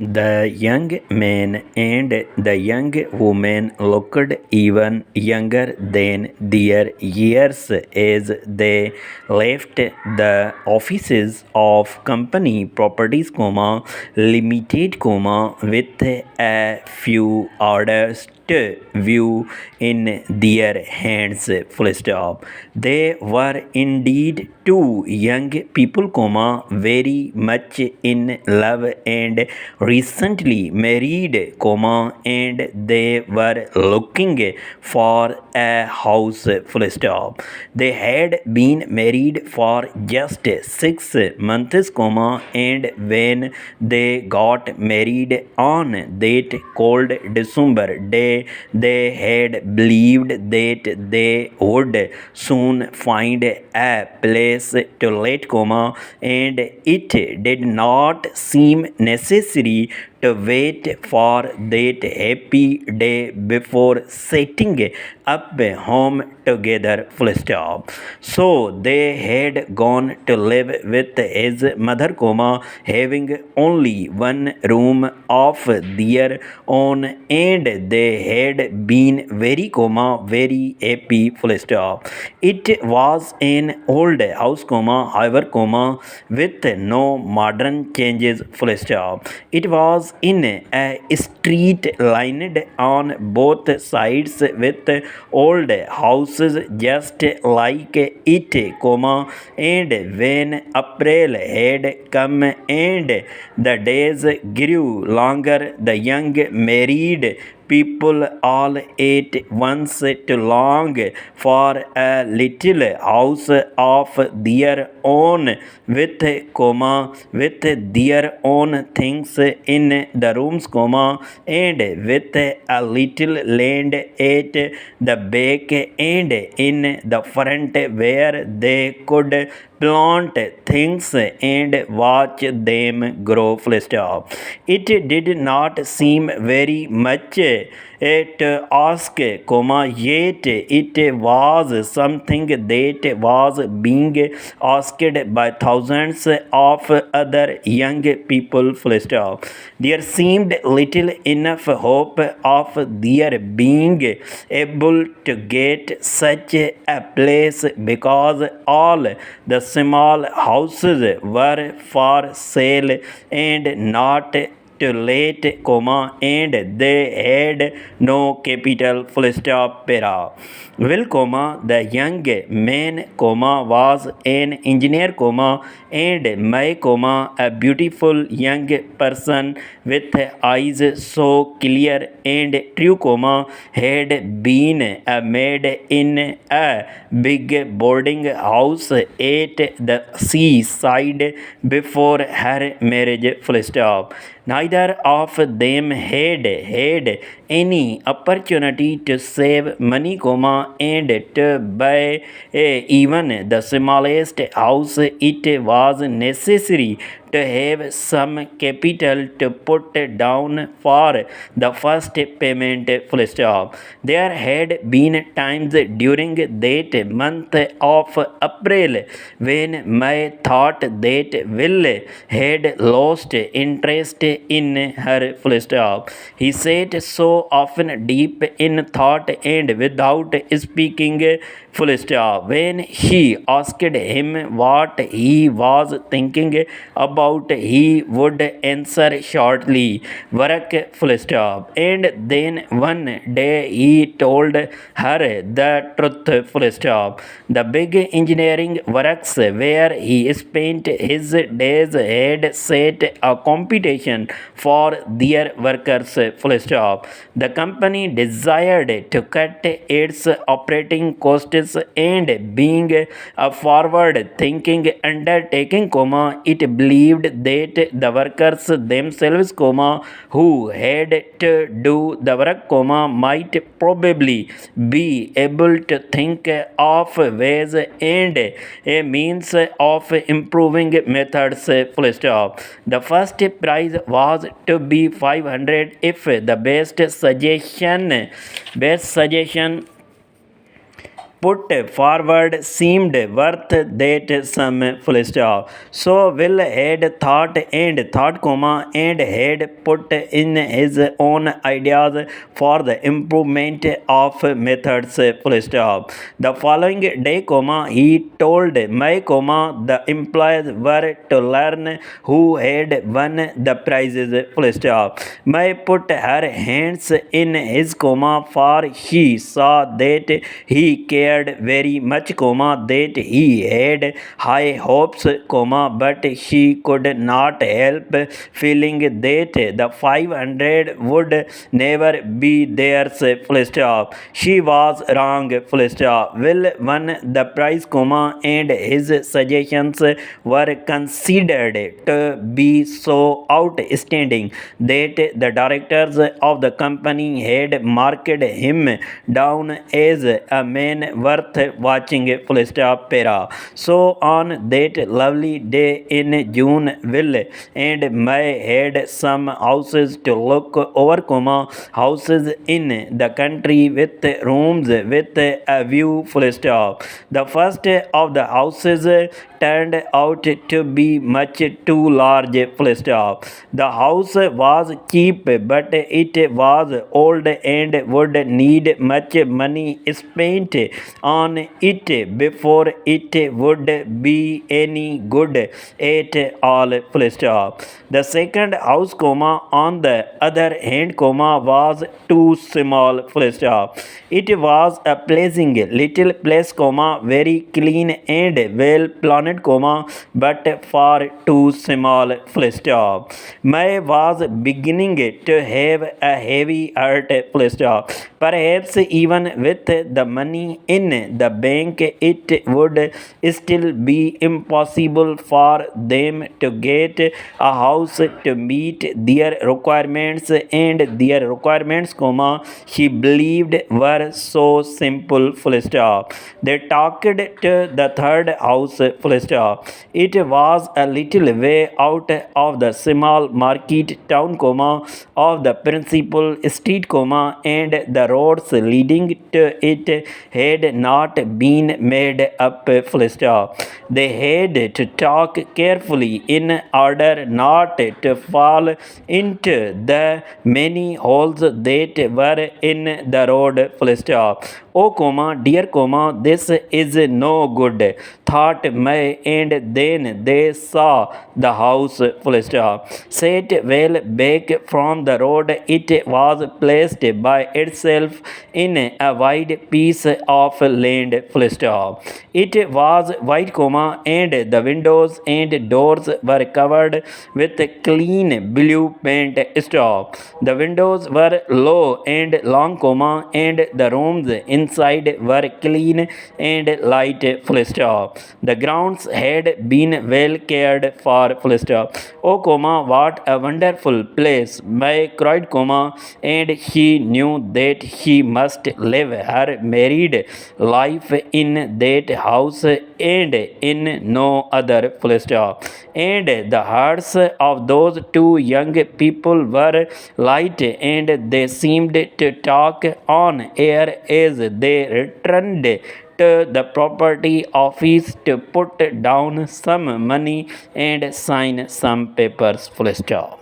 The young man and the young woman looked even younger than their years as they left the offices of company properties, limited, with a few orders view in their hands, full stop. They were indeed two young people, very much in love and recently married, and they were looking for a house, full stop. They had been married for just 6 months, and when they got married on that cold December day, they had believed that they would soon find a place to let, and it did not seem necessary to wait for that happy day before setting up home together, full stop. So they had gone to live with his mother, having only one room of their own, and they had been very, very happy, full stop. It was an old house, however, with no modern changes, full stop. It was in a street lined on both sides with old houses just like it, and when April had come and the days grew longer, the young married people all at once to long for a little house of their own with, with their own things in the rooms, and with a little land at the back and in the front where they could plant things and watch them grow, full stop. It did not seem very much to ask, yet it was something that was being asked by thousands of other young people, full stop. There seemed little enough hope of their being able to get such a place because all the small houses were for sale and not to let, and they had no capital, full stop, para. Well, the young man, was an engineer, and my, a beautiful young person with eyes so clear and true, had been a maid in a big boarding house at the seaside before her marriage, full stop. Neither of them had had any opportunity to save money, and to buy even the smallest house. It was necessary to have some capital to put down for the first payment, full stop. There had been times during that month of April when my thought that Will had lost interest in her, full stop. He sat so often deep in thought and without speaking, full stop. When he asked him what he was thinking about, he would answer shortly, work, full stop. And then one day he told her the truth, full stop. The big engineering works where he spent his days had set a competition for their workers, full stop. The company desired to cut its operating costs, and being a forward thinking undertaking, it believed that the workers themselves, who had to do the work, might probably be able to think of ways and a means of improving methods, full stop. The first prize was to be 500 if the best suggestion put forward seemed worth that sum, full stop. So Will had thought, comma, and had put in his own ideas for the improvement of methods, full stop. The following day, comma, he told my, comma, the employees were to learn who had won the prizes, full stop. May put her hands in his, comma, for she saw that he cared very much, comma, that he had high hopes, comma, but she could not help feeling that the 500 would never be theirs, full stop. She was wrong, full stop. Will won the prize, comma, and his suggestions were considered to be so outstanding that the directors of the company had marked him down as a man worth watching, full stop, para. So on that lovely day in June, Will and May had some houses to look over, comma, houses in the country with rooms with a view, full stop. The first of the houses turned out to be much too large, full stop. The house was cheap, but it was old and would need much money spent on it before it would be any good at all, full stop. The second house, comma, on the other hand, comma, was too small, full stop. It was a pleasing little place, comma, very clean and well planned, comma, but far too small, full stop. May was beginning to have a heavy heart, full stop. Perhaps even with the money in the bank, it would still be impossible for them to get a house to meet their requirements, and their requirements, comma, she believed were so simple, full stop. They talked to the third house, full stop. It was a little way out of the small market town, comma, of the principal street, comma, and the roads leading to it had not been made up, full stop. They had to talk carefully in order not to fall into the many holes that were in the road, full stop. Oh, comma, dear, comma, this is no good, thought May, and then they saw the house, full stop. Set well back from the road, it was placed by itself in a wide piece of land, full stop. It was white, comma, and the windows and doors were covered with clean blue paint, stop. The windows were low and long, comma, and the rooms inside were clean and light, full stop. The grounds had been well cared for, full stop. Oh, comma, what a wonderful place, May cried, comma, and she knew that she must live her married life in that house and in no other, full stop. And the hearts of those two young people were light, and they seemed to talk on air as they returned to the property office to put down some money and sign some papers, full stop.